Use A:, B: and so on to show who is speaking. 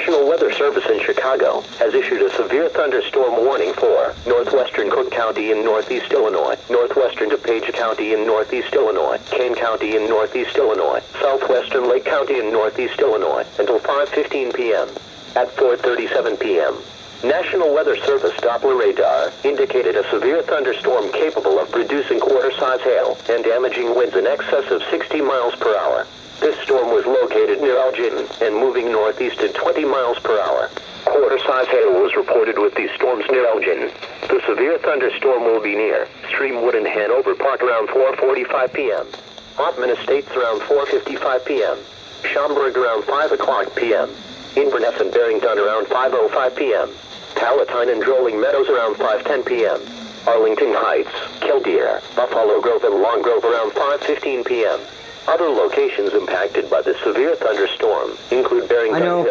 A: National Weather Service in Chicago has issued a severe thunderstorm warning for northwestern Cook County in northeast Illinois, northwestern DuPage County in northeast Illinois, Kane County in northeast Illinois, southwestern Lake County in northeast Illinois until 5:15 p.m. At 4:37 p.m., National Weather Service Doppler radar indicated a severe thunderstorm capable of producing quarter-size hail and damaging winds in excess of 60 miles per hour. This storm was located near Elgin and moving northeast at 20 miles per hour. Quarter-size hail was reported with these storms near Elgin. The severe thunderstorm will be near Streamwood and Hanover Park around 4:45 p.m. Hoffman Estates around 4:55 p.m. Schaumburg around 5 o'clock p.m. Inverness and Barrington around 5:05 p.m. Palatine and Drolling Meadows around 5:10 p.m. Arlington Heights, Killdeer, Buffalo Grove and Long Grove around 5:15 p.m. Other locations impacted by the severe thunderstorm include Barrington Hill.